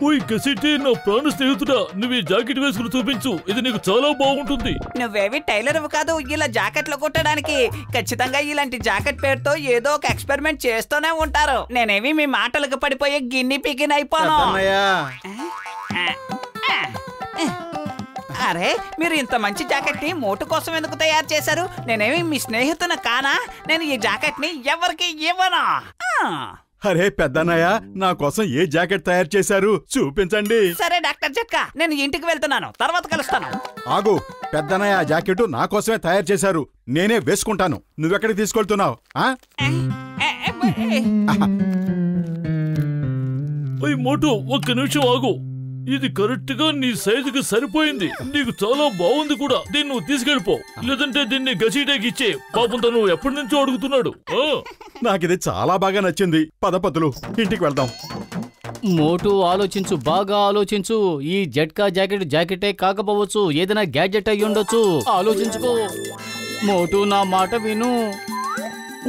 ఓయ్ గసిటి, నా ప్రాణ స్నేహితుడా, నువ్వు ఈ జాకెట్ వేసుకుని చూపించు, ఇది నీకు చాలా బాగుంటుంది. నువ్వేవి టైలర్ కాదు ఇలా జాకెట్లు కుట్టడానికి. ఖచ్చితంగా ఇలాంటి జాకెట్ పేరుతో ఏదో ఒక ఎక్స్పెరిమెంట్ చేస్తూనే ఉంటారు. నేనేవి మీ మాటలకు పడిపోయే గిన్ని పిగిన్ అయిపోను. అరే, మీరు ఇంత మంచి జాకెట్ ని మోటు కోసం ఎందుకు తయారు చేశారు? నేనేమి మీ స్నేహితుని కానా? నేను ఈ జాకెట్ ని ఎవరికి ఇవ్వను. అరే పెద్దన్నయ్య, నా కోసం ఏ జాకెట్ తయారు చేశారు చూపించండి. సరే డాక్టర్ జట్కా, నేను ఇంటికి వెళ్తున్నాను, తర్వాత కలుస్తాను. ఆగు పెద్దన్నయ్య, ఆ జాకెట్ నా కోసమే తయారు చేశారు, నేనే వేసుకుంటాను. నువ్వెక్కడికి తీసుకెళ్తున్నావు? ఓయ్ మోటు, ఒక్క నిమిషం ఆగు. ఇది కరెక్ట్ గా నీ సైజుకి సరిపోయింది. నీకు చాలా బాగుంది కూడా. దీన్ని నువ్వు తీసుకెళ్ళిపో, లేదంటే దీన్ని గసీటేకి ఇచ్చే. పాపం తను ఎప్పటి నుంచో అడుగుతున్నాడు. నాకిది చాలా బాగా నచ్చింది. పదపతులు, ఇంటికి వెళ్దాం. మోటు ఆలోచించు, బాగా ఆలోచించు. ఈ జట్కా జాకెటే కాకపోవచ్చు, ఏదైనా గ్యాడ్జెట్ అయి ఉండొచ్చు. ఆలోచించుకో మోటు, నా మాట విను.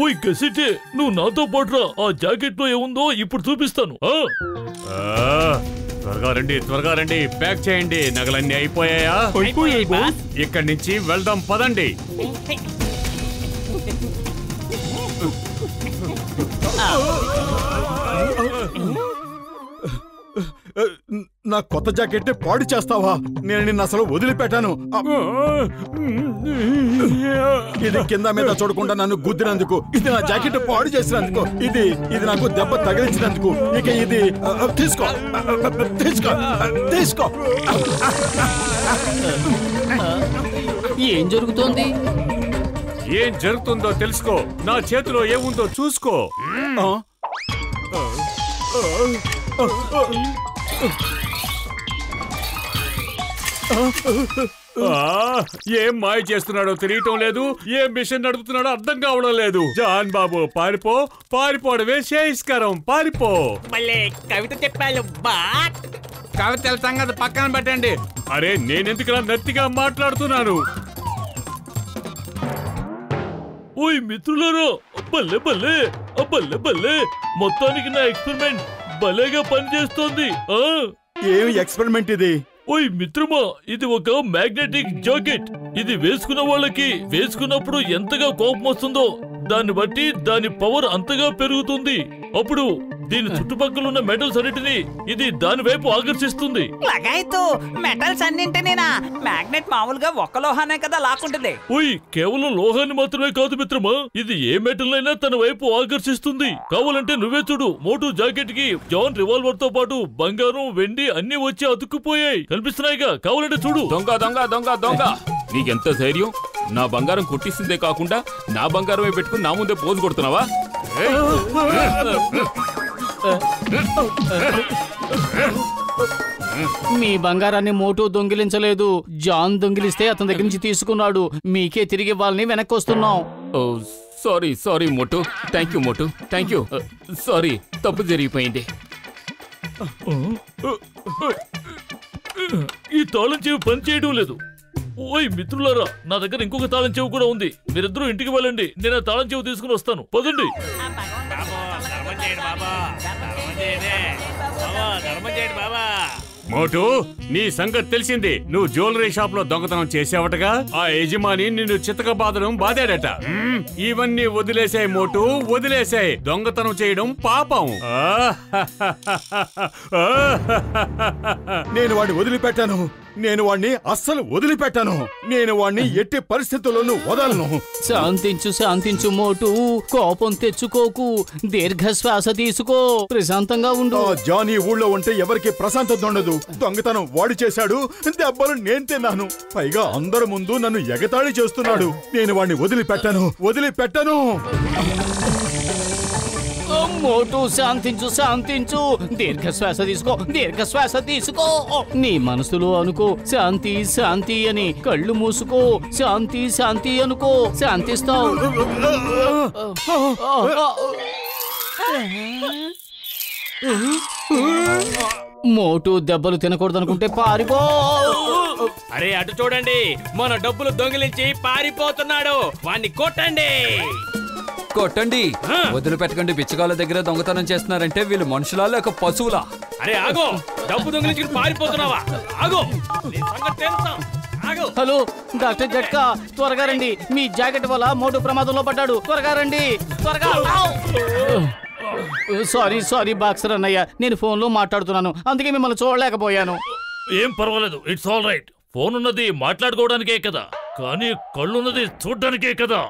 ఓయ్ గసిటే, నువ్వు నాతో పాటురా. ఆ జాకెట్ లో ఏముందో ఇప్పుడు చూపిస్తాను. త్వరగా రండి, ప్యాక్ చేయండి. నగలన్నీ అయిపోయాయా? ఇక్కడి నుంచి వెళ్దాం, పదండి. నా కొత్త జాకెట్ పాడు చేస్తావా? నేను నిన్ను అసలు వదిలిపెట్టాను. ఇది కింద మీద చూడకుండా నన్ను గుద్దినందుకు, ఇది నా జాకెట్ పాడు చేసినందుకు, ఇది నాకు దెబ్బ తగిలించినందుకు, ఇక ఇది తీసుకో. ఏం జరుగుతోంది? ఏం జరుగుతుందో తెలుసుకో. నా చేతిలో ఏముందో చూసుకో. ఏం మాయ చేస్తున్నాడో తెలియటం లేదు, ఏం మిషన్ నడుపుతున్నాడో అర్థం కావడం లేదు. జాన్ బాబు, పారిపోవడమే శ్రేయస్కరం. పారిపో. మళ్ళీ కవిత చెప్పాను బా. కవితల సంగతి పక్కన పెట్టండి. అరే, నేనెందుకు నత్తిగా మాట్లాడుతున్నాను? ఓయ్ మిత్రులారా, బల్లే బల్లే బల్లే బల్లే, మొత్తానికి నా ఎక్స్పెరిమెంట్ భలేగా పనిచేస్తోంది. ఏం ఎక్స్పెరిమెంట్ ఇది? ఓయ్ మిత్రమా, ఇది ఒక మ్యాగ్నెటిక్ జాకెట్. ఇది వేసుకున్న వాళ్ళకి వేసుకున్నప్పుడు ఎంతగా కోపం వస్తుందో దాన్ని బట్టి దాని పవర్ అంతగా పెరుగుతుంది. అప్పుడు దీని చుట్టుపక్కల ఉన్న మెటల్స్ అన్నిటినీ ఇది దాని వైపు ఆకర్షిస్తుంది. లగాయితూ మెటల్స్ అన్నింటినేనా? మ్యాగ్నెట్ మామూలుగా ఒక్క లోహానే కదా లాక్కుంటుంది. ఓయ్, కేవలం లోహాన్ని మాత్రమే కాదు మిత్రమా, ఇది ఏ మెటల్ అయినా తన వైపు ఆకర్షిస్తుంది. కావాలంటే నువ్వే చూడు. మోటు జాకెట్ కి జాన్ రివాల్వర్ తో పాటు బంగారం, వెండి అన్ని వచ్చి అతుక్కుపోయాయి. కనిపిస్తున్నాయిగా, కావాలంటే చూడు. దొంగ దొంగ దొంగ దొంగ, నీకెంత ధైర్యం? నా బంగారం కొట్టిస్తుందే కాకుండా నా బంగారమే పెట్టుకుని నా ముందే పోజు కొడుతున్నావా? మీ బంగారాన్ని మోటు దొంగిలించలేదు, జాన్ దొంగిలిస్తే అతని దగ్గర నుంచి తీసుకున్నాడు. మీకే తిరిగి ఇవ్వాలని వెనక్కి వస్తున్నాం. Sorry Motu. Thank you Motu, thank you. Sorry, తప్పు జరిగిపోయింది. ఈ తాళం చెవి పని చేయడం లేదు. ఓయ్ మిత్రులారా, నా దగ్గర ఇంకొక తాళం చెవి కూడా ఉంది. మీరిద్దరూ ఇంటికి వెళ్ళండి, నేను ఆ తాళం చెవి తీసుకుని వస్తాను. పదండి. మోటు, నీ సంగతి తెలిసింది. నువ్వు జ్యువెలరీ షాప్ లో దొంగతనం చేసావటగా. ఆ యజమాని నిన్ను చితక బాధడం ఇవన్నీ వదిలేసాయి మోటు, వదిలేసాయి. దొంగతనం చేయడం పాపం. నేను వాడిని వదిలిపెట్టాను. నేను వాడిని అస్సలు వదిలిపెట్టాను. నేను వాడిని ఎట్టి పరిస్థితుల్లోనూ వదలను. శాంతించు మోటు, కోపం తెచ్చుకోకు. దీర్ఘ శ్వాస తీసుకో, ప్రశాంతంగా ఉండు. జానీ ఊళ్ళో ఉంటే ఎవరికి ప్రశాంతత ఉండదు. దొంగతనం వాడు చేశాడు, దెబ్బలు నేను తిన్నాను. పైగా అందరి ముందు నన్ను ఎగతాళి చేస్తున్నాడు. నేను వాడిని వదిలిపెట్టను. మోటు, శాంతించు. దీర్ఘ శ్వాస తీసుకో. నీ మనసులో అనుకో శాంతి అని. కళ్ళు మూసుకో, శాంతి అనుకో. శాంతిస్తావు. మోటు దెబ్బలు తినకూడదనుకుంటే పారిపో. అరే, అటు చూడండి, మన డబ్బులు దొంగిలించి పారిపోతున్నాడు. వాణ్ణి కొట్టండి. వదిలిపెట్టకండి. బిచ్చగాళ్ళ దగ్గర దొంగతనం చేస్తున్నారంటే వీళ్ళు మనుషులా లేక పశువులా? అరే ఆగో, డబ్బు దొంగిలించుకుని పారిపోతున్నావా? ఆగో, నీ సంగతి తెలుస్తాం. ఆగో. హలో డాక్టర్ జట్కా, త్వరగా రండి. మీ జాకెట్ వల్ల మోటు ప్రమాదంలో పడ్డాడు. త్వరగా రండి, త్వరగా. సారీ బాక్సర్ అన్నయ్య, నేను ఫోన్ లో మాట్లాడుతున్నాను, అందుకే మిమ్మల్ని చూడలేకపోయాను. ఏం పర్వాలేదు, ఇట్స్ ఆల్ రైట్. ఫోన్ ఉన్నది మాట్లాడుకోవడానికే కదా, కానీ కళ్ళున్నది చూడ్డానికే కదా.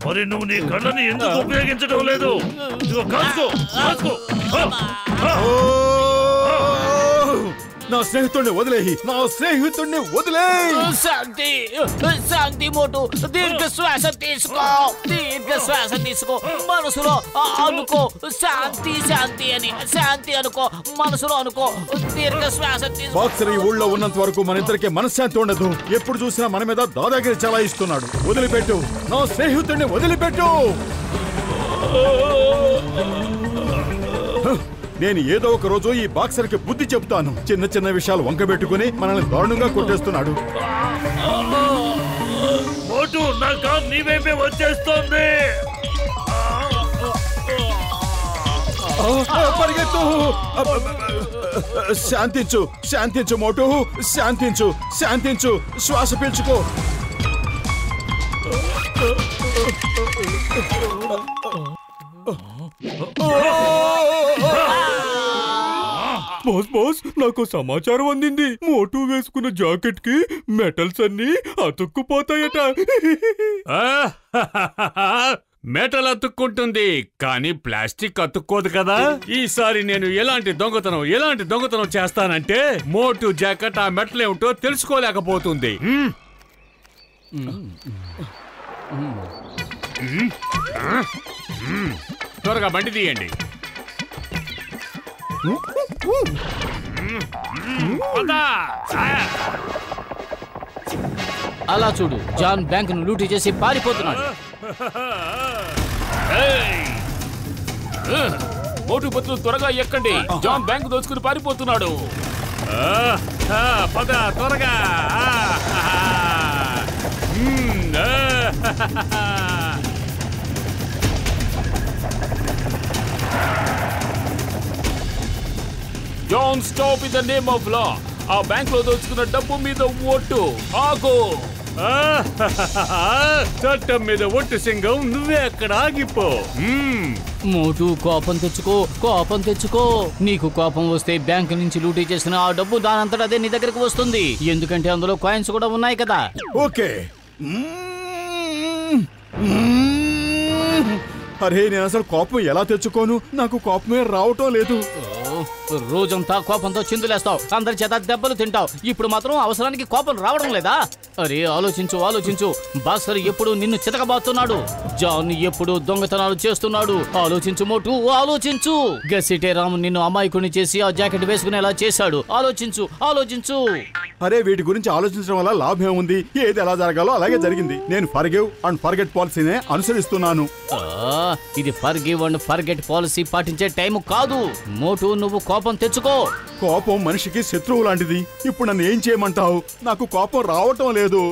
మరి నువ్వు నీ కళ్ళని ఎందుకు ఉపయోగించడం లేదు? కాసుకో కాసుకో. నా స్నేహితుడిని వదిలేయి, నా స్నేహితుడిని వదిలేయి. శాంతి శాంతి మోటు, దీర్ఘ శ్వాస తీసుకో, దీర్ఘ శ్వాస తీసుకో. మనసులో అనుకో శాంతి శాంతి అని, శాంతి అనుకో, మనసులో అనుకో, దీర్ఘ శ్వాస తీసుకో. బాక్సర్ ఈ ఊళ్ళో ఉన్నంత వరకు మన ఇద్దరికి మనశ్శాంతి ఉండదు. ఎప్పుడు చూసినా మన మీద దాదాగిరి చలాయిస్తున్నాడు. వదిలిపెట్టు, నా స్నేహితుడిని వదిలిపెట్టు. నేను ఏదో ఒక రోజు ఈ బాక్సర్ కి బుద్ధి చెప్తాను. చిన్న చిన్న విషయాలు వంకబెట్టుకుని మనల్ని దారుణంగా కొట్టేస్తున్నాడు. మోటు, నా కార్ నీ వైపే వచ్చేస్తోంది. పరిగెత్తు. శాంతించు, శాంతించు మోటు, శాంతించు, శాంతించు. శ్వాస పీల్చుకో. బాస్, నాకు సమాచారం అందింది. మోటు వేసుకున్న జాకెట్ కి మెటల్స్ అన్ని అతుక్కుపోతాయట. మెటల్ అతుక్కుంటుంది, కానీ ప్లాస్టిక్ అతుక్కోదు కదా. ఈసారి నేను ఎలాంటి దొంగతనం చేస్తానంటే మోటు జాకెట్ ఆ మెటల్ ఏమిటో తెలుసుకోలేకపోతుంది. త్వరగా బండి తీయండి. అలా చూడు, జాన్ బ్యాంకును లూటీ చేసి పారిపోతున్నాడు. మోటు బతులు త్వరగా ఎక్కండి, జాన్ బ్యాంక్ దోచుకుని పారిపోతున్నాడు. పద త్వరగా. John, stop in the name of law. ఆ బ్యాంక్ లో దోచుకున్న డబ్బు మీద ఒట్టు. ఆగు. చట్టం మీద ఒట్టు సింగం, నువ్వే అక్కడ ఆగిపో. మోటు, కోపం తెచ్చుకో. నీకు కోపం వస్తే బ్యాంకు నుంచి లూటీ చేసిన ఆ డబ్బు దానంతట అదే నీ దగ్గరకు వస్తుంది. ఎందుకంటే అందులో కాయిన్స్ కూడా ఉన్నాయి కదా. ఓకే. అరే, నేను అసలు కోపం ఎలా తెచ్చుకోను? నాకు కోపమే రావటం లేదు. రోజంతా కోపంతో చిందులేస్తావు, అందరి చేత దెబ్బలు తింటావు. ఇప్పుడు మాత్రం అవసరానికి కోపం రావడం లేదా? అరే ఆలోచించు. బాక్సర్ ఎప్పుడు నిన్ను చితకబాతున్నాడు. జాన్ ఎప్పుడు దొంగతనాలు చేస్తున్నాడు. ఆలోచించు మోటు, ఆలోచించు. గసిటే రామ్ నిన్ను అమాయకుని చేసి ఆ జాకెట్ వేసుకునేలా చేశాడు. ఆలోచించు. అరే, వీటి గురించి ఆలోచించడం వల్ల లాభం ఉంది. ఏది ఎలా జరగాలో అలాగే జరిగింది. నేను ఫర్గివ్ అండ్ ఫర్గెట్ పాలసీనే అనుసరిస్తున్నాను. ఇది ఫర్గివ్ అండ్ ఫర్గెట్ పాలసీ పాటించే టైం కాదు. మోటు, నువ్వు కోపం తెచ్చుకో. కోపం మనిషికి శత్రువు లాంటిది. ఇప్పుడు నన్ను ఏం చేయమంటావు? నాకు కోపం రావటం లేదు.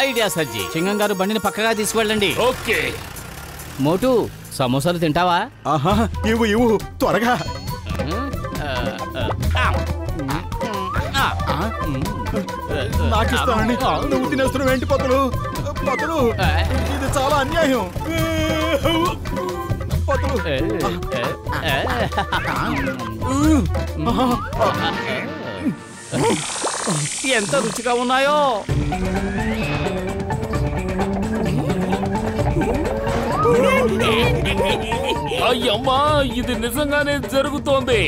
ఐడియా సజ్జి. సింగం గారు బండిని పక్కగా తీసుకువెళ్ళండి. ఓకే. మోటు, సమోసాలు తింటావా? ఆహా, ఇవ్వు త్వరగా. నాకిస్తానండి. నువ్వు తినేస్తున్నావు ఏంటి పతులు? ఇది చాలా అన్యాయం. పతులు. ఎంత రుచిగా ఉన్నాయో. అయ్యమ్మా, ఇది నిజంగానే జరుగుతోంది.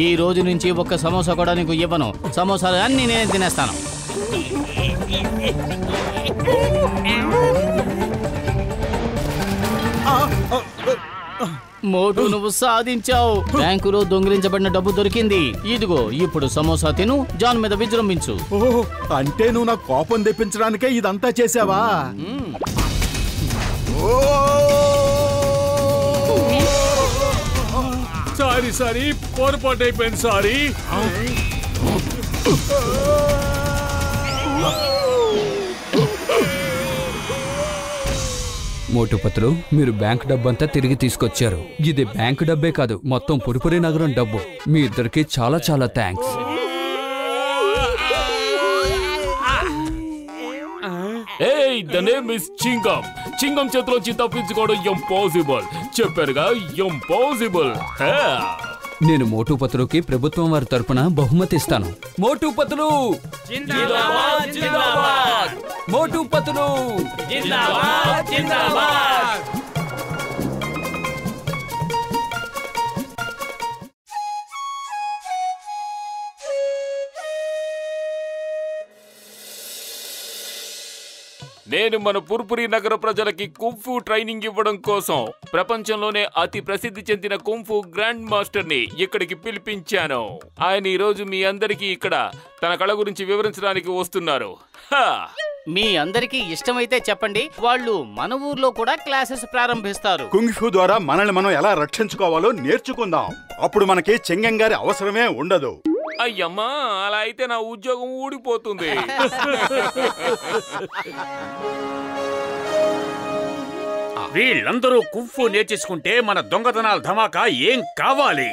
ఈ రోజు నుంచి ఒక్క సమోసా కూడా నీకు ఇవ్వను. సమోసాలు అన్ని నేను తినేస్తాను. మోటు, నువ్వు సాధించావు. బ్యాంకులో దొంగిలించబడిన డబ్బు దొరికింది. ఇదిగో, ఇప్పుడు సమోసా తిను, జాన్ మీద విజృంభించు. ఓహో, అంటే నువ్వు నాకు కోపం తెప్పించడానికే ఇదంతా చేసావా? సారీ, పొరపాటు అయిపోయింది. సారీ. మోటుపతులు మీరు బ్యాంక్ డబ్బంతా తిరిగి తీసుకొచ్చారు. ఇది బ్యాంక్ డబ్బే కాదు, మొత్తం పురిపురి నగరం డబ్బు. మీ ఇద్దరికి చాలా చాలా thanks. The name is Chingam. Chingam చేతిలోంచి తప్పించుకోవడం ఇంపాసిబుల్. చెప్పారుగా, ఇంపాసిబుల్. నేను మోటుపతులుకి ప్రభుత్వం వారి తరపున బహుమతి ఇస్తాను. మోటుపతులు జిందాబాద్ జిందాబాద్, మోటుపతులు జిందాబాద్ జిందాబాద్. నేను మన పుర్పురి నగర ప్రజలకి కుంఫు ట్రైనింగ్ ఇవ్వడం కోసం ప్రపంచంలోనే అతి ప్రసిద్ధి చెందిన కుంఫు గ్రాండ్ మాస్టర్ ని ఇక్కడికి పిలిపించాను. ఆయన ఈ రోజు మీ అందరికీ ఇక్కడ తన కళ గురించి వివరించడానికి వస్తున్నారు. మీ అందరికీ ఇష్టమైతే చెప్పండి, వాళ్ళు మన ఊర్లో కూడా క్లాసెస్ ప్రారంభిస్తారు. కుంగ్ఫు ద్వారా మనల్ని మనం ఎలా రక్షించుకోవాలో నేర్చుకుందాం. అప్పుడు మనకి చెంగం గారి అవసరమే ఉండదు. అయ్యమ్మా, అలా అయితే నా ఉద్యోగం ఊడిపోతుంది. వీళ్ళందరూ కుంఫు నేర్చేసుకుంటే మన దొంగతనాల ధమాకా ఏం కావాలి?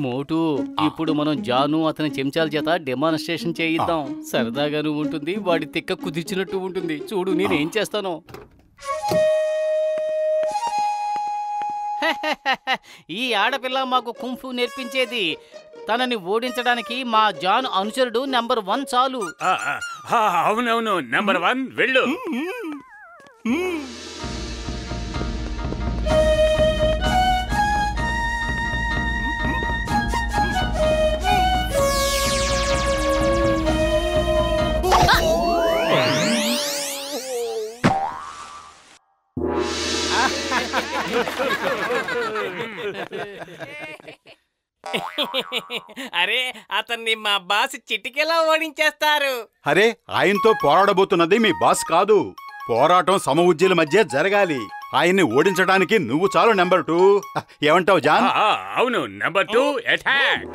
మోటు, ఇప్పుడు మనం జాను అతని చెంచాల చేత డెమాన్స్ట్రేషన్ చేయిద్దాం. సరదాగాను ఉంటుంది, వాడి తిక్క కుదిర్చినట్టు ఉంటుంది. చూడు నేనేం చేస్తాను. ఈ ఆడపిల్ల మాకు కుంఫు నేర్పించేది. తనని ఓడించడానికి మా జాన్ అనుచరుడు నెంబర్ 1 చాలు. అవునవును, నెంబర్ 1 వెళ్ళు. అరే, అతన్ని మా బాస్ చిటికెలా ఓడించేస్తారు. అరే, ఆయనతో పోరాడబోతున్నది మీ బాస్ కాదు. పోరాటం సమఉజ్జీల మధ్య జరగాలి. ఆయన్ని ఓడించడానికి నువ్వు చాలు నెంబర్ 2. ఏమంటావు జాన్? అవును, నెంబర్ 2 అటాక్.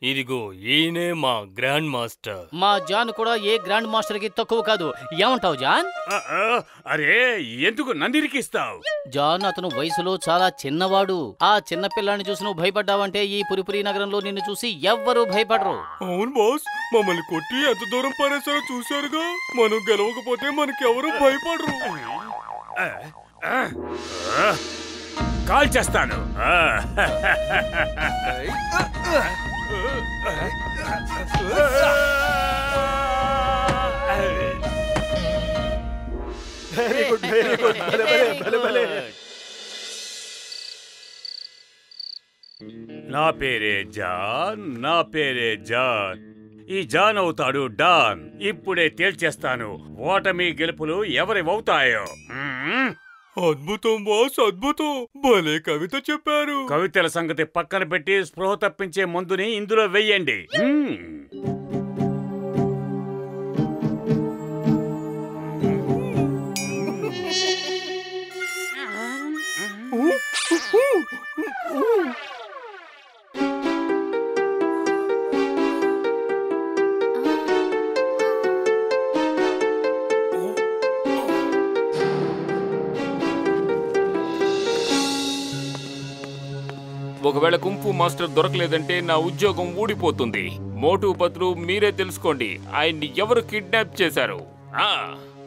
ఇదిగో ఈయనే మా గ్రాండ్ మాస్టర్. మా జాన్ కూడా ఏ గ్రాండ్ మాస్టర్ కి తక్కువ కాదు. ఏమంటావు జాన్? అరే, ఎందుకు నందిరికిస్తావు? జాన్ అతను వయసులో చాలా చిన్నవాడు. ఆ చిన్న పిల్లాన్ని చూసి నువ్వు భయపడ్డావంటే ఈ పురిపురి నగరంలో నిన్ను చూసి ఎవ్వరూ భయపడరు. అవును బాస్, మమ్మల్ని కొట్టి ఎంత దూరం పడేసారో చూశారుగా. మనం గెలవకపోతే మనకి ఎవరు భయపడరు. కాల్ చేస్తాను. Very good, very good. భలే భలే. నా పేరే జాన్, నా పేరే జాన్. ఈ జాన్ అవుతాడు డాన్. ఇప్పుడే తేల్చేస్తాను ఓటమి గెలుపులు ఎవరివవుతాయో. అద్భుతం బాస్, అద్భుతం. భలే కవిత చెప్పారు. కవితల సంగతి పక్కన పెట్టి స్పృహ తప్పించే మందుని ఇందులో వెయ్యండి. ఒకవేళ కుంఫు మాస్టర్ దొరకలేదంటే నా ఉద్యోగం ఊడిపోతుంది. మోటు పత్రు మీరే తెలుసుకోండి, ఆయన్ని ఎవరు కిడ్నాప్ చేశారు.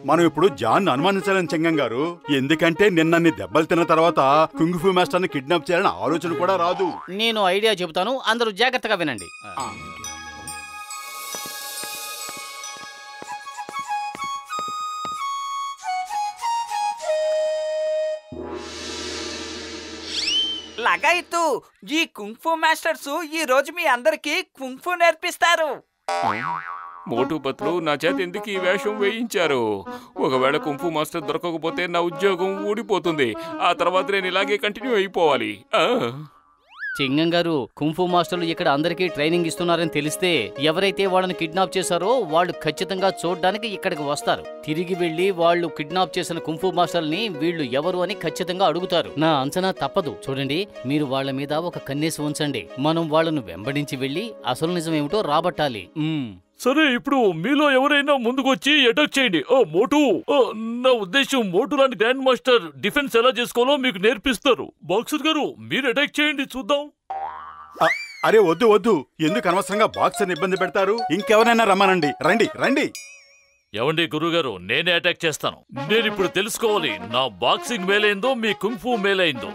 మనం ఇప్పుడు జాన్ అనుమానించాలని చెంగం గారు. ఎందుకంటే నిన్నన్ని దెబ్బలు తిన్న తర్వాత కుంగ్ఫు మాస్టర్ ని కిడ్నాప్ చేయాలని ఆలోచన కూడా రాదు. నేను ఐడియా చెబుతాను, అందరూ జాగ్రత్తగా వినండి. లగాయితు, ఈ కుంగ్ఫు మాస్టర్స్ ఈ రోజు మీ అందరికి కుంగ్ఫు నేర్పిస్తారు. మోటు పత్రు నా చేత ఎందుకు ఈ వేషం వేయించారు? ఒకవేళ కుంఫు మాస్టర్ దొరకకపోతే నా ఉద్యోగం ఊడిపోతుంది. ఆ తర్వాత నేను ఇలాగే కంటిన్యూ అయిపోవాలి. చింగం గారు, కుంఫు మాస్టర్లు ఇక్కడ అందరికీ ట్రైనింగ్ ఇస్తున్నారని తెలిస్తే ఎవరైతే వాళ్ళని కిడ్నాప్ చేశారో వాళ్ళు ఖచ్చితంగా చూడ్డానికి ఇక్కడికి వస్తారు. తిరిగి వెళ్లి వాళ్ళు కిడ్నాప్ చేసిన కుంఫు మాస్టర్ని వీళ్ళు ఎవరు అని ఖచ్చితంగా అడుగుతారు. నా అంచనా తప్పదు. చూడండి, మీరు వాళ్ళ మీద ఒక కన్నేసి ఉంచండి. మనం వాళ్ళను వెంబడించి వెళ్లి అసలు నిజమేమిటో రాబట్టాలి. సరే, ఇప్పుడు మీలో ఎవరైనా ముందుకొచ్చి అటాక్ చేయండి. ఓ మోటు, నా ఉద్దేశం మోటు లాంటి గ్రాండ్ మాస్టర్ డిఫెన్స్ ఎలా చేసుకోవాలో మీకు నేర్పిస్తారు. బాక్సర్ గారు, మీరు అటాక్ చేయండి, చూద్దాం. అరే వద్దు వద్దు, ఎందుకు అనవసరంగా బాక్సర్ని ఇబ్బంది పెడతారు? ఇంకెవరైనా రమ్మనండి. రండి రండి. ఎవండి గురుగారు, నేనే అటాక్ చేస్తాను. నేను ఇప్పుడు తెలుసుకోవాలి నా బాక్సింగ్ మేలైందో మీ కుంగ్ ఫూ మేలైందో.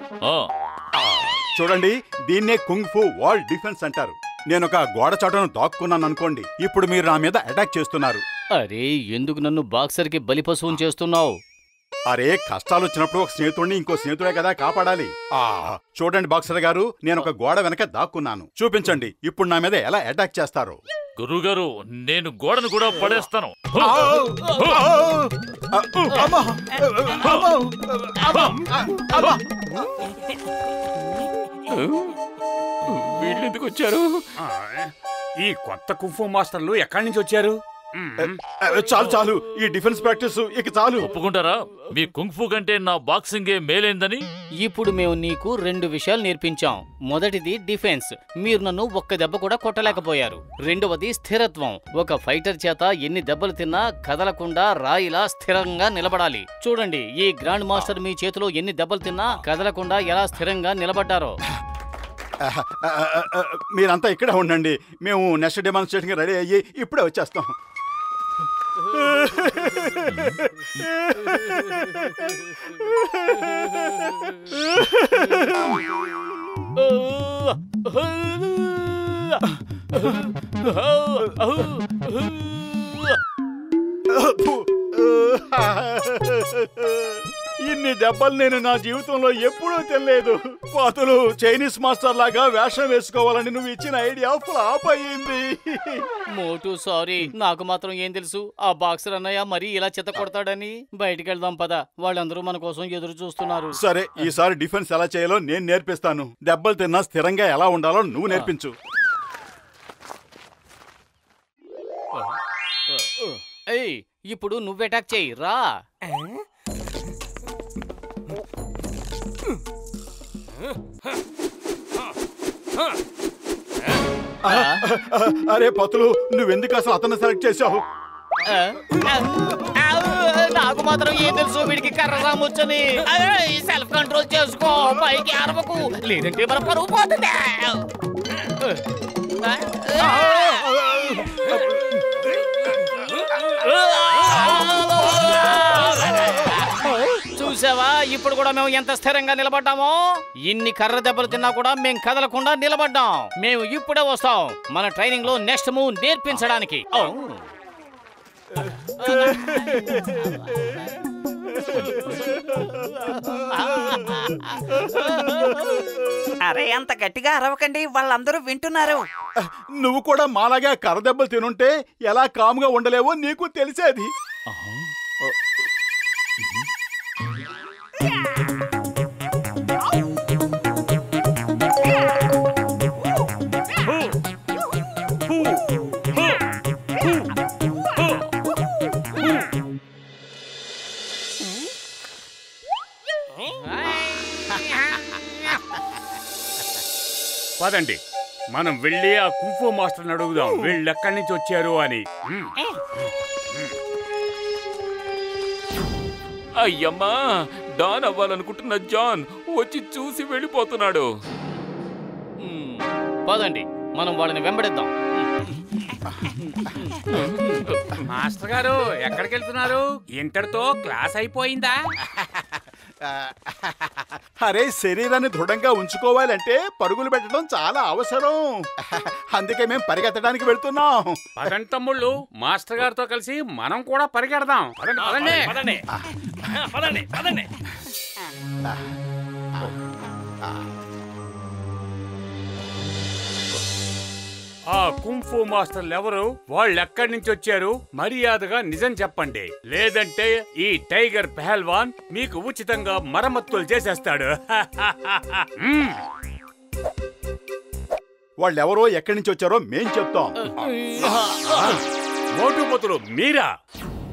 చూడండి, దీన్నే కుంగ్ ఫూ వాల్ డిఫెన్స్ అంటారు. నేను ఒక గోడ చాటును దాక్కున్నాను అనుకోండి, ఇప్పుడు మీరు నా మీద అటాక్ చేస్తున్నారు. అరే, ఎందుకు నన్ను బాక్సర్ కి బలిపశువుని చేస్తున్నావు? అరే, కష్టాలు వచ్చినప్పుడు ఒక స్నేహితుడిని ఇంకో స్నేహితుడే కదా కాపాడాలి. చూడండి బాక్సర్ గారు, నేను ఒక గోడ వెనక దాక్కున్నాను. చూపించండి ఇప్పుడు నా మీద ఎలా అటాక్ చేస్తారో. గురుగారు, నేను గోడను కూడా పడేస్తాను. వీళ్ళెందుకు వచ్చారు? ఈ కొత్త కుంఫు మాస్టర్లు ఎక్కడి నుంచి వచ్చారు? చాలు చాలు, ఈ డిఫెన్స్ ప్రాక్టీస్ ఇక చాలు. ఒప్పుకుంటారా మీ కుంగ్ ఫూ కంటే నా బాక్సింగే మేలైందని? ఇప్పుడు మేము నీకు 2 విషయాలు నేర్పించాం. మొదటిది డిఫెన్స్, మీరు నన్ను ఒక్క దెబ్బ కూడా కొట్టలేకపోయారు. రెండవది స్థిరత్వం, ఒక ఫైటర్ చేత ఎన్ని దెబ్బలు తిన్నా కదలకుండా రాయిలా స్థిరంగా నిలబడాలి. చూడండి, ఈ గ్రాండ్ మాస్టర్ మీ చేతిలో ఎన్ని దెబ్బలు తిన్నా కదలకుండా ఎలా స్థిరంగా నిలబడ్డారో. మీరంతా ఇక్కడే ఉండండి, మేము నెక్స్ట్ డెమాన్స్ట్రేషన్ రెడీ అయ్యి ఇప్పుడే వచ్చేస్తాం. ఇన్ని దెబ్బలు నేను నా జీవితంలో ఎప్పుడూ తెలియదు. పాతులు చైనీస్ మాస్టర్ లాగా వేషం వేసుకోవాలని నువ్వు ఇచ్చిన ఐడియా ఫ్లాప్ అయ్యింది. మోటు సారీ, నాకు మాత్రం ఏం తెలుసు ఆ బాక్సర్ అన్నయ్య మరీ ఇలా చెత్త కొడతాడని. బయటికి వెళ్దాం పద, వాళ్ళందరూ మన కోసం ఎదురు చూస్తున్నారు. సరే, ఈసారి డిఫెన్స్ ఎలా చేయాలో నేను నేర్పిస్తాను. దెబ్బలు తిన్నా స్థిరంగా ఎలా ఉండాలో నువ్వు నేర్పించు. ఏయ్, ఇప్పుడు నువ్వు అటాక్ చేయి రా. అరే పతులు, నువ్వెందుకు అసలు అతన్ని సెలెక్ట్ చేశావు? నాకు మాత్రం ఏం తెలుసు వీడికి కర్ర సామొచ్చని. సెల్ఫ్ కంట్రోల్ చేసుకో, పైకి అరవకు, లేదంటే మన పరువు పోతుంది. చూసావా, ఇప్పుడు కూడా మేము ఎంత స్థిరంగా నిలబడ్డామో. ఇన్ని కర్ర దెబ్బలు తిన్నా కూడా మేము కదలకుండా నిలబడ్డాం. మేము ఇప్పుడే వస్తాం మన ట్రైనింగ్ లో నెక్స్ట్ మూవ్ నేర్పించడానికి. అరే, అంత గట్టిగా అరవకండి, వాళ్ళందరూ వింటున్నారు. నువ్వు కూడా మాలాగా కర్ర దెబ్బలు తినుంటే ఎలా కామ్గా ఉండలేవో నీకు తెలిసేది. పదండి, మనం వెళ్ళి ఆ కుంఫు మాస్టర్ని అడుగుదాం వీళ్ళు ఎక్కడి నుంచి వచ్చారు అని. అయ్యమ్మా, డాన్ అవ్వాలనుకుంటున్న జాన్ వచ్చి చూసి వెళ్ళిపోతున్నాడు. పదండి, మనం వాళ్ళని వెంబడిద్దాం. మాస్టర్ గారు ఎక్కడికి వెళ్తున్నారు? ఇంటర్తో క్లాస్ అయిపోయిందా? అరే, శరీరాన్ని దృఢంగా ఉంచుకోవాలంటే పరుగులు పెట్టడం చాలా అవసరం. అందుకే మేము పరిగెత్తడానికి వెళ్తున్నాం. పదండి తమ్ముళ్ళు, మాస్టర్ గారితో కలిసి మనం కూడా పరిగెడదాం. పదండి పదండి పదండి పదండి. ఆ కుంఫు మాస్టర్లు ఎవరు? వాళ్ళు ఎక్కడి నుంచి వచ్చారు? మర్యాదగా నిజం చెప్పండి, లేదంటే ఈ టైగర్ పెహల్వాన్ మీకు ఉచితంగా మరమ్మతులు చేసేస్తాడు. వాళ్ళెవరో ఎక్కడి నుంచి వచ్చారో మేం చెప్తాం. మోటు పతులు మీరా?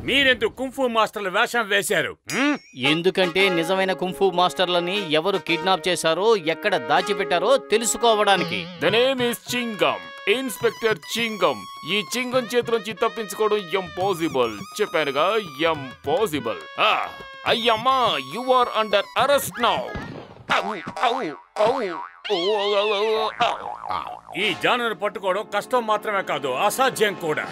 మీరెందుకు కుంఫు మాస్టర్ల వేషం వేశారు? ఎందుకంటే నిజమైన కుంఫు మాస్టర్లని ఎవరు కిడ్నాప్ చేశారో, ఎక్కడ దాచిపెట్టారో తెలుసుకోవడానికి. The name is Chingam, inspector Chingam. ఈ చింగం చేతిలోంచి తప్పించుకోవడం ఇంపాసిబుల్. చెప్పానుగా, ఇంపాసిబుల్. అయ్యమ్మా, you are under arrest now. ఈ జానును పట్టుకోవడం కష్టం మాత్రమే కాదు, అసాధ్యం కూడా.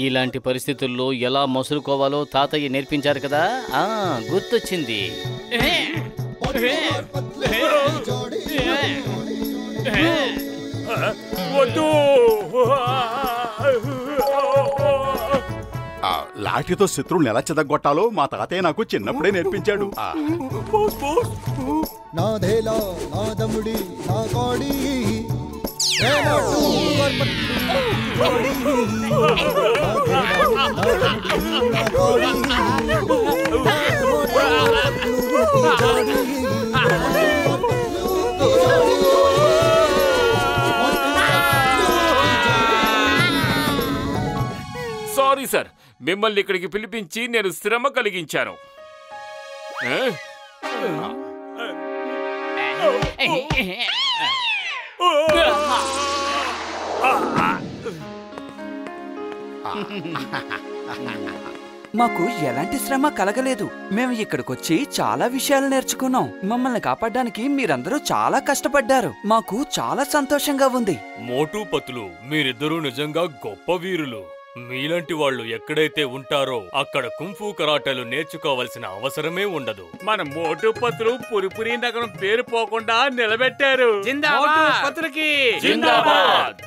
ఇలాంటి పరిస్థితుల్లో ఎలా మసులుకోవాలో తాతయ్య నేర్పించారు కదా. గుర్తొచ్చింది. వద్దు. లాఠీతో శత్రువుని ఎలా చెదగొట్టాలో మా తాతయ్య నాకు చిన్నప్పుడే నేర్పించాడు. నాదేలా నాదముడి నా కోడి సారీ సార్, మిమ్మల్ని ఇక్కడికి పిలిపించి నేను శ్రమ కలిగించాను. మాకు ఎలాంటి శ్రమ కలగలేదు. మేము ఇక్కడికొచ్చి చాలా విషయాలు నేర్చుకున్నాం. మమ్మల్ని కాపాడడానికి మీరందరూ చాలా కష్టపడ్డారు. మాకు చాలా సంతోషంగా ఉంది. మోటు పతులు, మీరిద్దరూ నిజంగా గొప్ప వీరులు. మీలాంటి వాళ్ళు ఎక్కడైతే ఉంటారో అక్కడ కుంఫు కరాటేలు నేర్చుకోవాల్సిన అవసరమే ఉండదు. మన మోటు పతులు పురిపురి నగరం పేరు పోకుండా నిలబెట్టారు. జిందాబాద్ పతులకి జిందాబాద్.